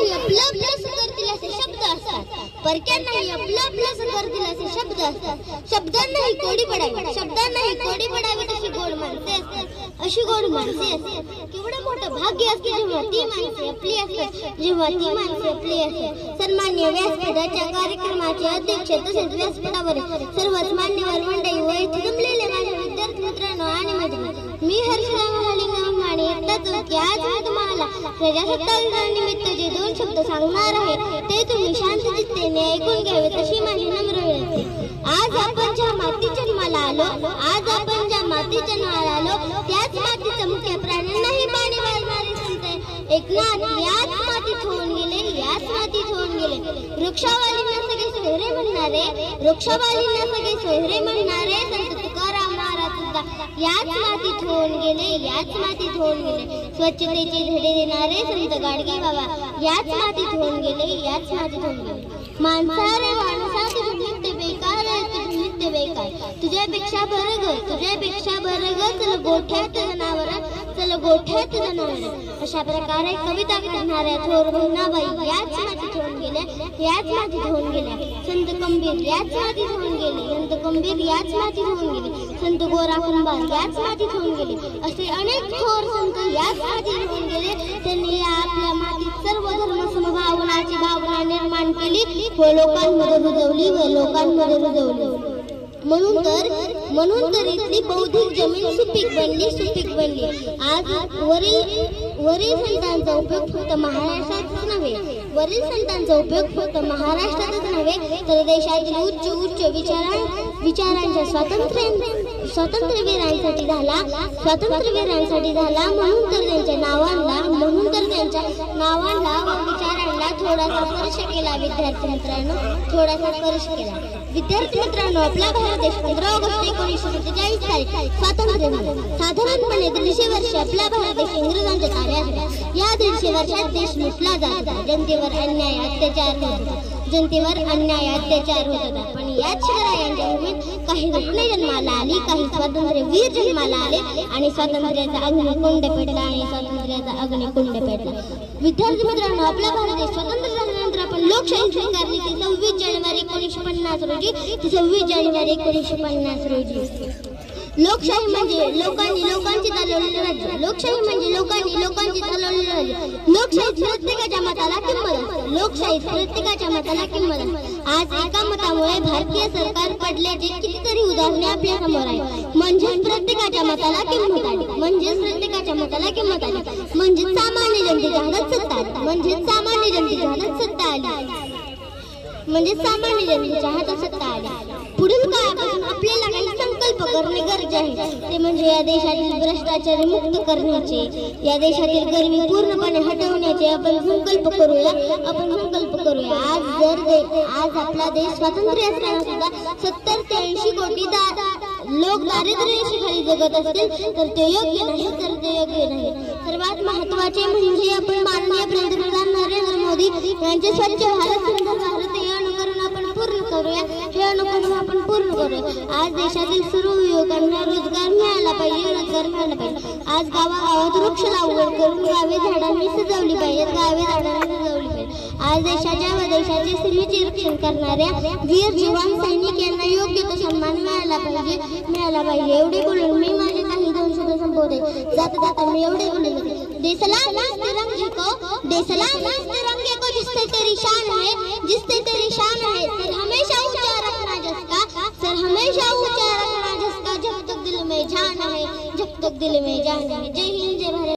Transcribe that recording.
नाही आपलं आपलं करतील असे शब्द असतात, परक्यांनाही आपलं आपलं करतील असे शब्द असतात. शब्दांनाही कोडी पडावी, शब्दांनाही कोडी पडावी अशी गोड माणसे असतात, अशी गोड माणसे असतात. केवढं मोठं भाग्य असते जेव्हा ती माणसे आपली असतात, जेव्हा ती माणसे आपली असतात. सन्मान्य व्यासपीठाच्या कार्यक्रमाचे अध्यक्ष तसेच व्यासपीठावर सर्वच मान्यवर मंडळी व इथे जमलेले माझे विद्यार्थी मित्रांनो आणि मैत्रिणी, मी हर्षदा महालिंग आणि की आज मी तुम्हाला प्रजासत्ताक दिनानिमित्त जे 2 शब्द सांगणार आहे ते तुम्ही शांत चित्तेने ऐकून घ्यावेत अशी माझी नम्र विनंती. आज आपण ज्या मातीत जन्माला आलो, आज आपण ज्या मातीत जन्माला आलो त्याच मातीचा मुख्य प्राण्यांनाही पाणी वाढणारे संत एकनाथ याच मातीत होऊन गेले, याच मातीत होऊन गेले. वृक्षावालींना सगळे सोहरे म्हणणारे, वृक्षावालींना सगळे सोहरे म्हणणारे संत तुकाराम महाराज सुद्धा याच मातीत होऊन गेले, याच मातीत होऊन गेले. स्वच्छतेचे धडे देणारे संत गाडगे बाबा याच मातीत होऊन गेले, याच मातीत होऊन गेले. माणसा रे माणसा तुझे नित्य बेकार आहे, तुझे नित्य बेकार, तुझ्यापेक्षा बरं ग, तुझ्यापेक्षा बरं ग, चल गोठ्यात जनावर, चल गोठ्यात जनावर. अशा प्रकारे कविता करणाऱ्या थोर बहिणाबाई याच मातीत होऊन गेल्या, याच मातीत होऊन गेल्या. संत कंबीर याच मातीत होऊन गेले, संत कंबीर याच मातीत होऊन गेले. संत गोरा कुंभार याच मातीत होऊन गेले. असे अनेक थोर संत याच मातीत होऊन गेले. त्यांनी आपल्या मातीत सर्व धर्म समभावनाची भावना निर्माण केली व लोकांमध्ये रुजवली, व लोकांमध्ये रुजवली. म्हणून तर इथली बौद्धिक जमीन सुपीक बनली, सुपीक बनली. आज वरील संतांचा उपयोग फक्त महाराष्ट्रातच नव्हे, वरील संतांचा उपयोग फक्त महाराष्ट्रातच नव्हे तर देशातील उच्च उच्च विचारांच्या स्वातंत्र्यवीरांसाठी झाला, स्वातंत्र्यवीरांसाठी झाला. म्हणून तर त्यांच्या नावांना व विचारांना थोडासा स्पर्श केला. विद्यार्थी मित्रांनो, थोडासा स्पर्श केला. विद्यार्थी मित्रांनो, आपला भारत देश 15 ऑगस्ट 1947 साली स्वातंत्र्य झाला. साधारणपणे 150 वर्ष आपला भारत देश इंग्रजांच्या ताब्यात होता. या 150 वर्षात देश लुटला जात होता, जनतेवर अन्याय अत्याचार होत होता, जनतेवर अन्याय अत्याचार होत होता. पण याच शिवरायांच्या भूमीत काही रत्ने जन्माला आली, काही स्वातंत्र्य वीर जन्माला आले आणि स्वातंत्र्याचा अग्निकुंड पेटला, आणि स्वातंत्र्याचा अग्निकुंड पेटला. विद्यार्थी मित्रांनो, आपला भारत देश स्वतंत्र झाल्यानंतर आपण लोकशाही स्वीकारली ती 26 जानेवारी 1950 रोजी, 26 जानेवारी 1950 रोजी. लोकशाही म्हणजे लोकांची चालवलेलं राज्य, लोकशाही म्हणजे लोकांची चालवलेलं राज्य. लोकशाहीत प्रत्येकाच्या मताला किंमत असते, लोकशाहीत प्रत्येकाच्या मताला किंमत असते. आज एका मतामुळे भारतीय सरकार पडल्याची कितीतरी उदाहरणे आपल्या समोर आहेत. म्हणजेच प्रत्येकाच्या मताला किंमत आली, म्हणजेच प्रत्येकाच्या मताला किंमत आली, म्हणजेच सामान्य जनतेच्या हातात सत्ता आली, म्हणजेच सामान्य जनतेच्या हातात सत्ता आली, म्हणजे सामान्य जनतेच्या हातात सत्ता आली. पुढील काळापासून आपल्याला काही संकल्प करणे गरजेचे आहे. ते म्हणजे या देशातील भ्रष्टाचार मुक्त करण्याचे, या देशातील गरिबी पूर्णपणे हटवण्याचे आपण संकल्प करूया, आपण संकल्प करूया. आज आपला देश स्वातंत्र्य असताना सुद्धा 70 ते 80 कोटी लोक दारिद्र्याखाली जगत असतील तर ते योग्य नाही, तर ते योग्य नाही. सर्वात महत्वाचे म्हणजे आपण माननीय पंतप्रधान नरेंद्र मोदी यांचे स्वच्छ भारत सुंदर भारत हे अनुकरण आपण पूर्ण करूया, हे अनुकरण आपण पूर्ण करूया. आज देशातील सर्व युवकांना रोजगार मिळाला पाहिजे, रोजगार मिळाला पाहिजे. आज गावागावात वृक्ष लागवड करून गावे झाडांनी सजवली पाहिजेत, गावे झाडांनी सजवली पाहिजे. आज देशाच्या व देशाचे सीमेचे रक्षण करणाऱ्या वीर जवान सैनिक यांना योग्य तो सन्मान मिळाला पाहिजे. एवढे बोलून मी माझे काही 2 शब्द संपवते. जाता मी एवढे बोलले, देसलाम तिरंगे को जिससे तेरी शान है, जिससे तेरी शान है, सर हमेशा ऊंचा रखना जिसका, सर हमेशा ऊंचा रखना जिसका, जब तक दिल में जान है, जब तक दिल में जान है. जय हिंद, जय भारत.